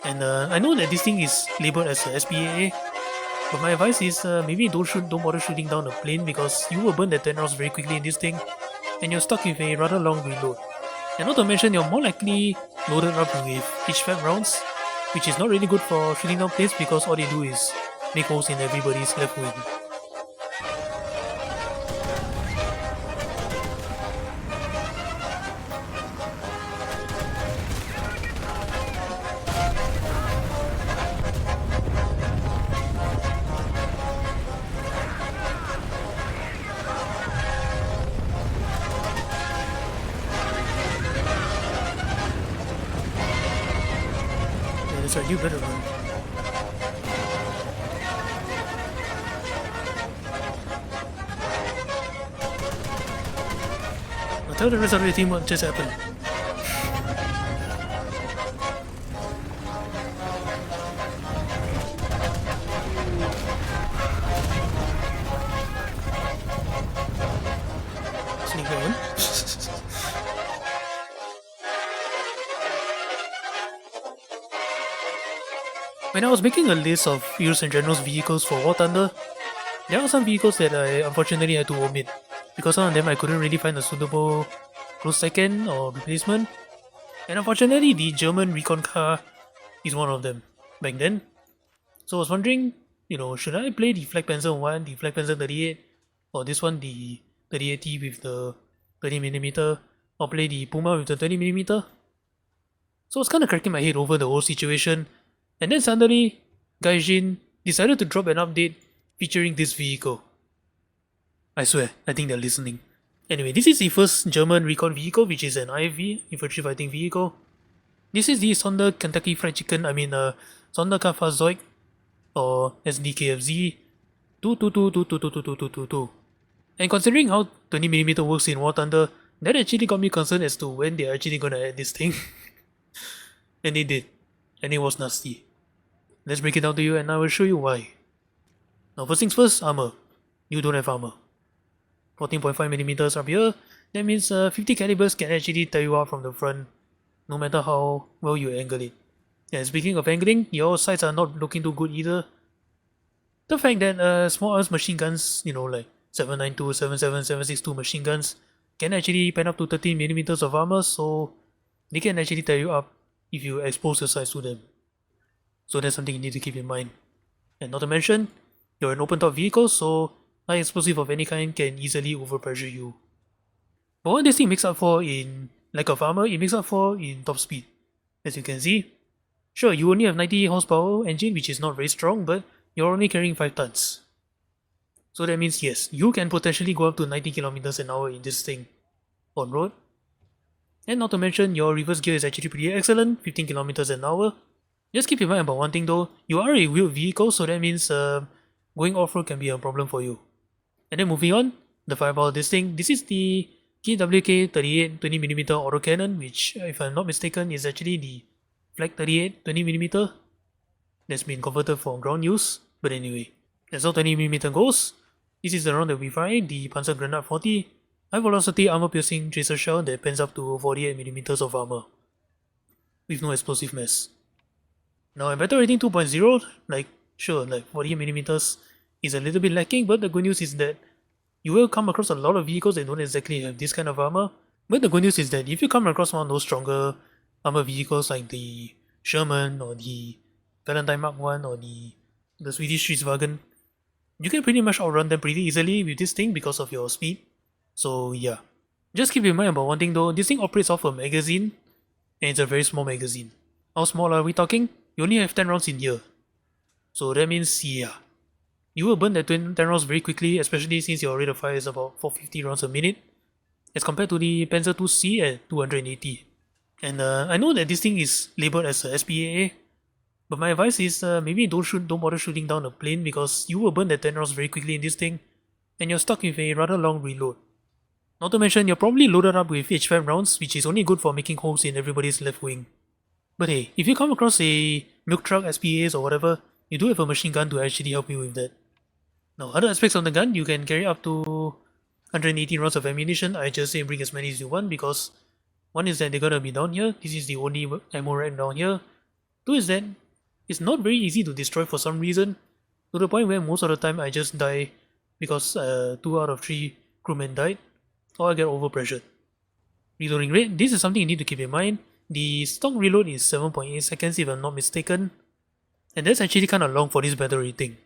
And I know that this thing is labeled as a SPAA, but my advice is maybe don't bother shooting down a plane because you will burn the 10 rounds very quickly in this thing, and you're stuck with a rather long reload. And not to mention, you're more likely loaded up with HVAC rounds, which is not really good for shooting down planes because all they do is make holes in everybody's left wing. Yeah, that's right, you better run. Now tell the rest of the team what just happened. Sneak around. When I was making a list of Heroes and Generals vehicles for War Thunder, there are some vehicles that I unfortunately had to omit because some of them I couldn't really find a suitable close second or replacement. And unfortunately, the German recon car is one of them back then. So I was wondering, should I play the Flak Panzer 1, the Flak Panzer 38, or this one, the 38T with the 30mm, or play the Puma with the 30mm? So I was kind of cracking my head over the whole situation, and then suddenly, Gaijin decided to drop an update featuring this vehicle. I swear, I think they're listening. Anyway, this is the first German recon vehicle, which is an IFV, infantry fighting vehicle. This is the Sonder Kentucky Fried Chicken, Sonderkampffahrzeug, or SdKfz 222222222. And considering how 20mm works in War Thunder, that actually got me concerned as to when they're actually gonna add this thing. And they did. And it was nasty. Let's break it down to you and I will show you why. Now first things first, armor. You don't have armor. 14.5mm up here, that means 50 calibers can actually tear you out from the front, no matter how well you angle it. And speaking of angling, your sights are not looking too good either. The fact that small arms machine guns, like 792, 77, 762 machine guns, can actually pen up to 13mm of armor, so they can actually tear you up if you expose your sights to them. So that's something you need to keep in mind. And not to mention, you're an open top vehicle, so high explosive of any kind can easily overpressure you. But what this thing makes up for in lack of armor, it makes up for in top speed. As you can see, sure, you only have 90 horsepower engine, which is not very strong, but you're only carrying 5 tons. So that means yes, you can potentially go up to 90 kilometers an hour in this thing on road. And not to mention, your reverse gear is actually pretty excellent, 15 kilometers an hour. Just keep in mind about one thing though, you are a wheeled vehicle, so that means going off-road can be a problem for you. And then moving on, the fireball of this thing, this is the KWK 38 20mm autocannon, which if I'm not mistaken is actually the Flak 38 20mm that's been converted for ground use. But anyway, that's how 20mm goes. This is the round that we fired, the Panzer Grenade 40, high velocity armor piercing tracer shell that pens up to 48mm of armor, with no explosive mass. Now at battle rating 2.0, sure, 48mm is a little bit lacking, but the good news is that you will come across a lot of vehicles that don't exactly have this kind of armor. But the good news is that if you come across one of those stronger armor vehicles like the Sherman or the Valentine Mark 1 or the Swedish Stridsvagn, you can pretty much outrun them pretty easily with this thing because of your speed. So yeah, just keep in mind about one thing though, this thing operates off a magazine and it's a very small magazine. How small are we talking? You only have 10 rounds in here. So that means yeah, you will burn that 10 rounds very quickly, especially since your rate of fire is about 450 rounds a minute, as compared to the Panzer 2C at 280. And I know that this thing is labeled as a SPAA, but my advice is maybe don't bother shooting down a plane because you will burn that 10 rounds very quickly in this thing, and you're stuck with a rather long reload. Not to mention, you're probably loaded up with H5 rounds, which is only good for making holes in everybody's left wing. But hey, if you come across a milk truck, SPAs or whatever, you do have a machine gun to actually help you with that. Now, other aspects of the gun, you can carry up to 180 rounds of ammunition. I just say bring as many as you want because one is that they're gonna be down here. This is the only ammo rack down here. Two is that it's not very easy to destroy for some reason, to the point where most of the time I just die because 2 out of 3 crewmen died, or I get overpressured. Reloading rate, this is something you need to keep in mind. The stock reload is 7.8 seconds if I'm not mistaken, and that's actually kind of long for this battle rating.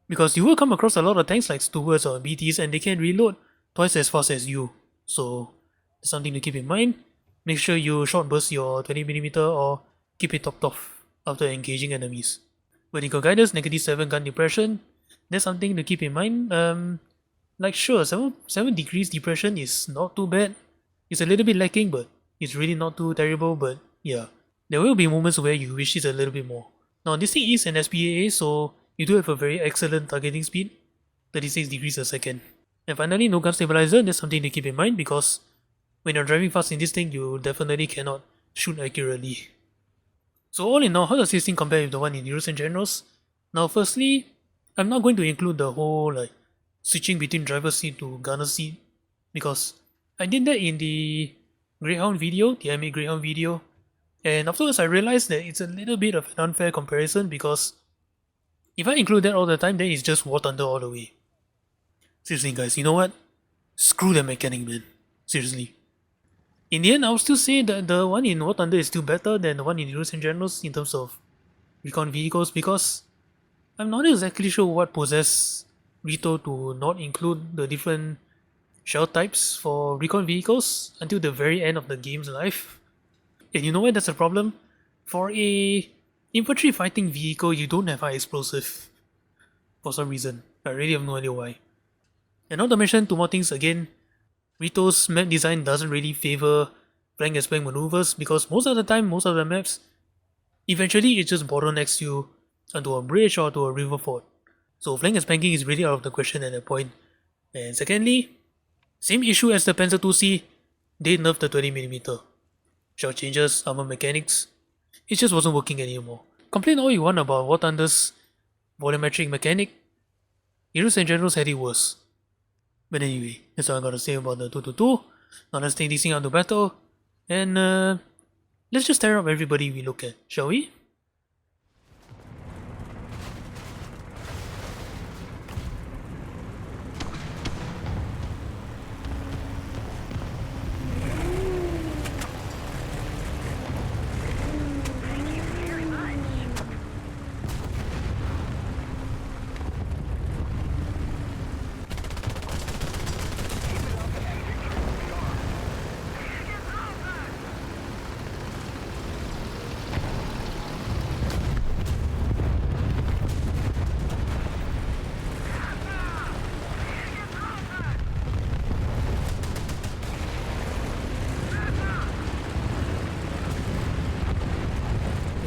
Because you will come across a lot of tanks like Stewards or BTs and they can reload twice as fast as you. So, that's something to keep in mind. Make sure you short burst your 20mm or keep it topped off after engaging enemies. Vertical guidance, -7 gun depression. That's something to keep in mind. Like sure, 7 degrees depression is not too bad. It's a little bit lacking, but it's really not too terrible. But yeah, there will be moments where you wish it's a little bit more. Now this thing is an SPAA, so you do have a very excellent targeting speed, 36 degrees a second. And finally, no gun stabilizer. That's something to keep in mind because when you're driving fast in this thing, you definitely cannot shoot accurately. So all in all, how does this thing compare with the one in Heroes and Generals? Now firstly, I'm not going to include the whole like switching between driver's seat to gunner seat because I did that in the Greyhound video, the M8 Greyhound video, and afterwards I realized that it's a little bit of an unfair comparison because if I include that all the time, then it's just War Thunder all the way. Seriously guys, you know what? Screw the mechanic, man. Seriously. In the end, I would still say that the one in War Thunder is still better than the one in Heroes and Generals in terms of recon vehicles because I'm not exactly sure what possessed Rito to not include the different shell types for recon vehicles until the very end of the game's life. And you know why that's a problem? For a infantry fighting vehicle, you don't have high explosive. For some reason. I really have no idea why. And not to mention two more things again, Rito's map design doesn't really favor flank and splank maneuvers because most of the time, most of the maps, eventually it just bottlenecks you onto a bridge or to a river ford. So flank and splanking is really out of the question at that point. And secondly, same issue as the Panzer 2C, they nerfed the 20mm. Shell changes, armor mechanics, it just wasn't working anymore. Complain all you want about War Thunder's volumetric mechanic, Heroes and Generals had it worse. But anyway, that's all I gotta say about the 222. Now let's take this thing out to battle, and let's just tear up everybody we look at, shall we?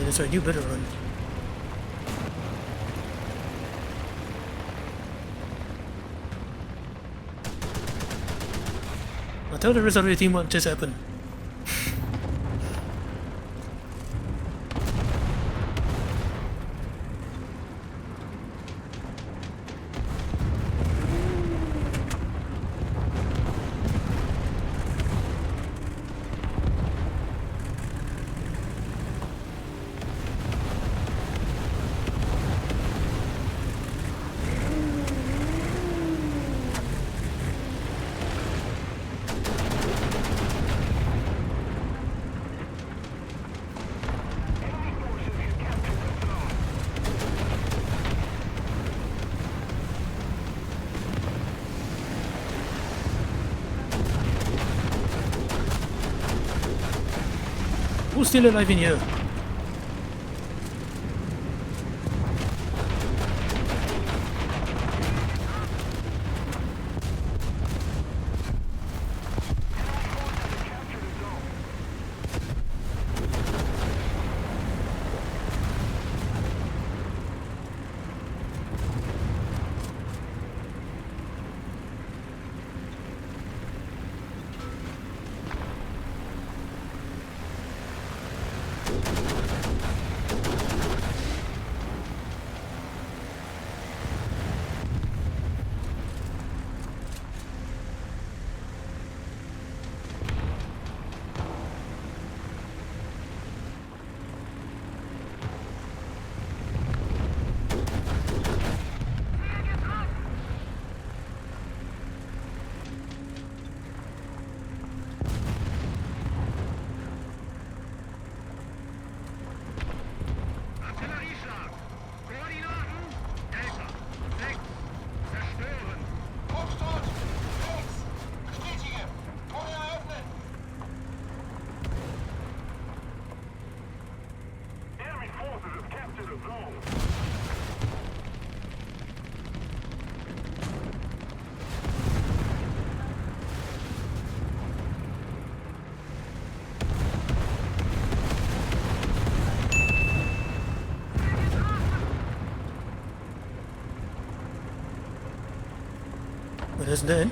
That's right, you better run. Now tell the rest of your team what just happened. Who's still alive in here? But that's that.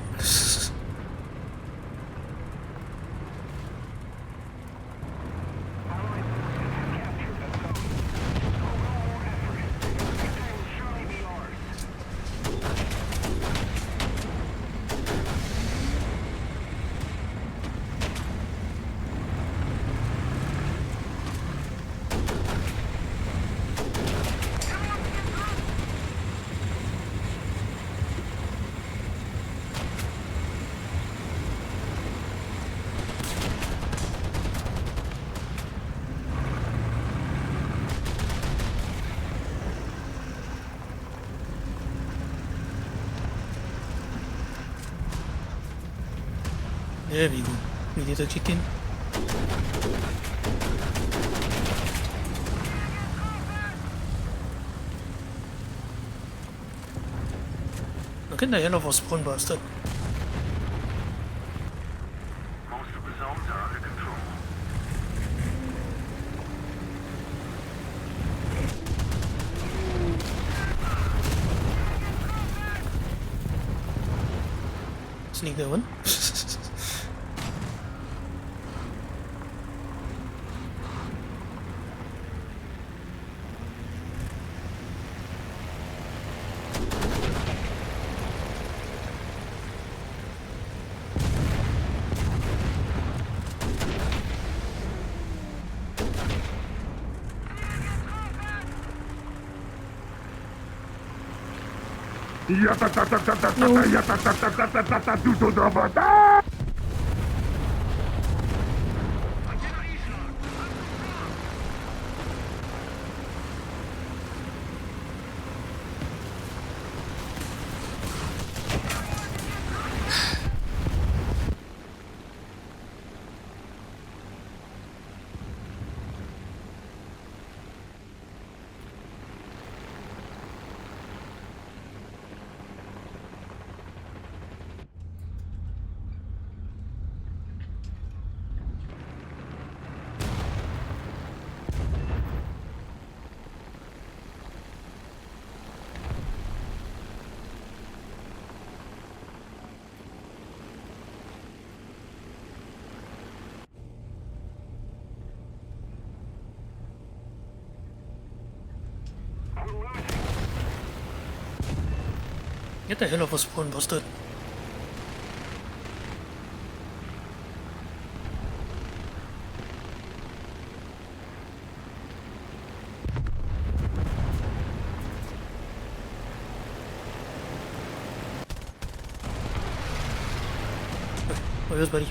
There we go. We did a chicken. Look at the hell of a spawn bastard. Most of the zones are under control. Sneak that one. Get the hell off a spawn bastard. Oh, yes, buddy.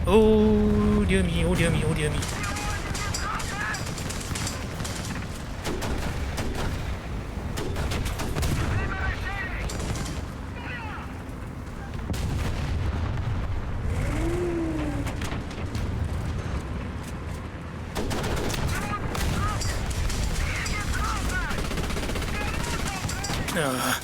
Oh dear me, oh dear me, oh dear me. Ah.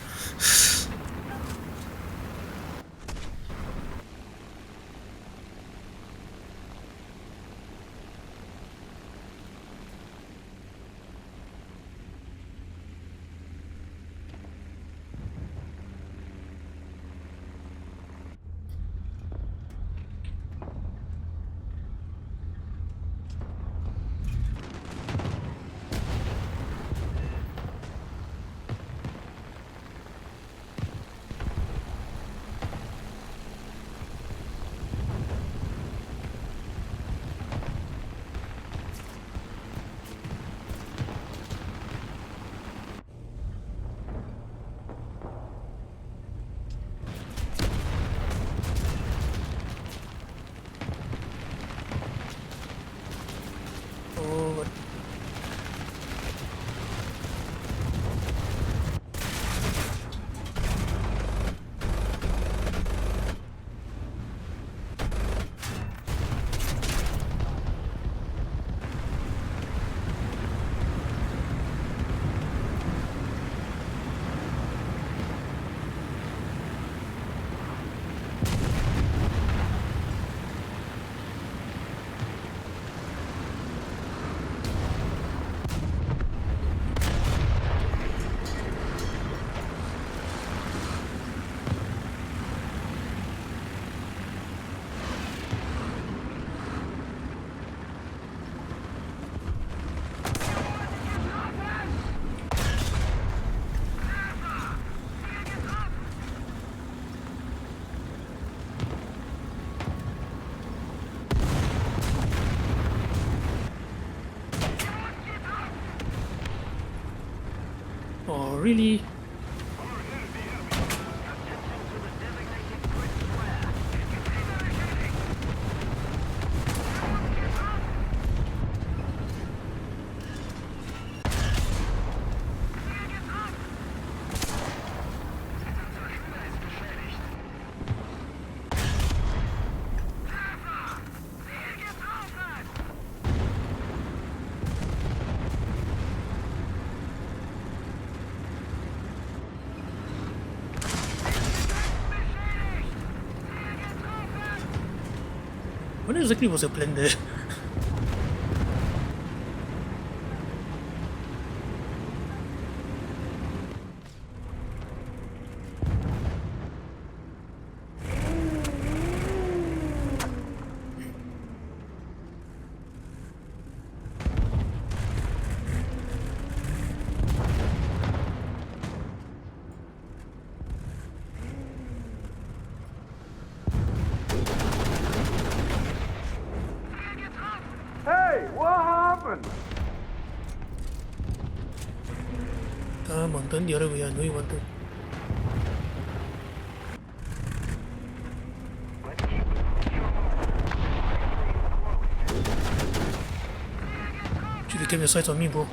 Oh, what? Oh, really? What exactly was the plan there? Hey, what happened? Come on, turn the other way. I know you want to. Should you keep your sights on me, bro?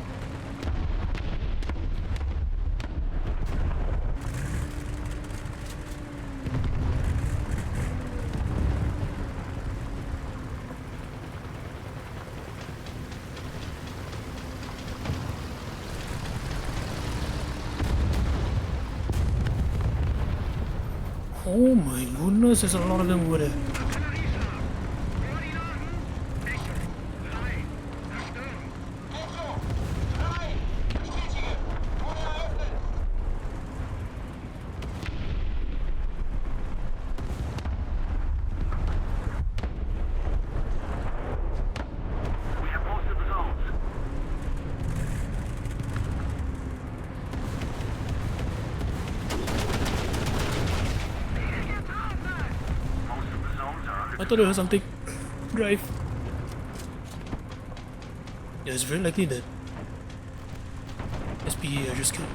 Oh my goodness, there's a lot of them over there. We have most of the zones. Most of the zones are under I thought I heard something. Drive. Yeah, it's very likely that SPE I just killed.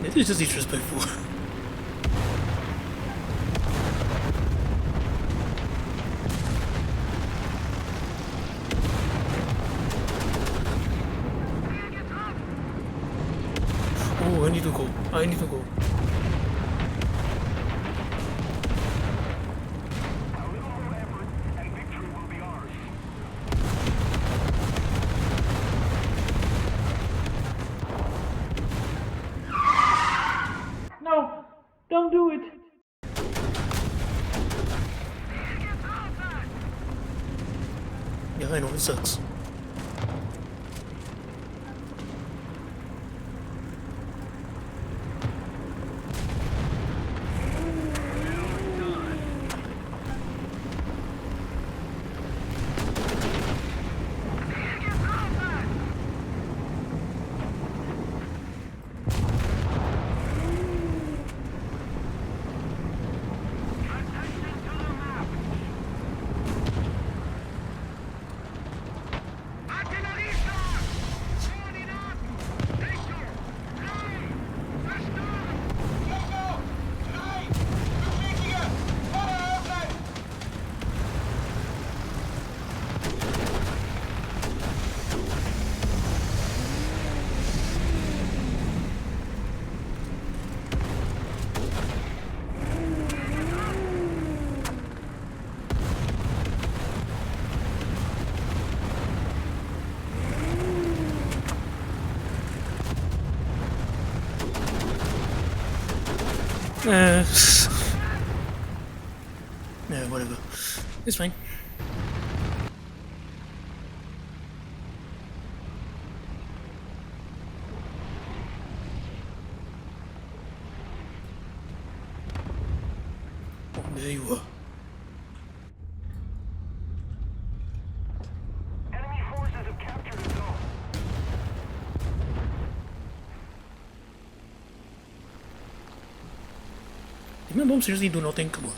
It is just disrespectful. Oh, I need to go. I need to go. A little more effort, and victory will be ours. No! Don't do it! Yeah, I know, it sucks. Yeah, whatever. It's fine. Oh, there you are. Enemy forces have captured the zone. Did my mom seriously do nothing? Come on.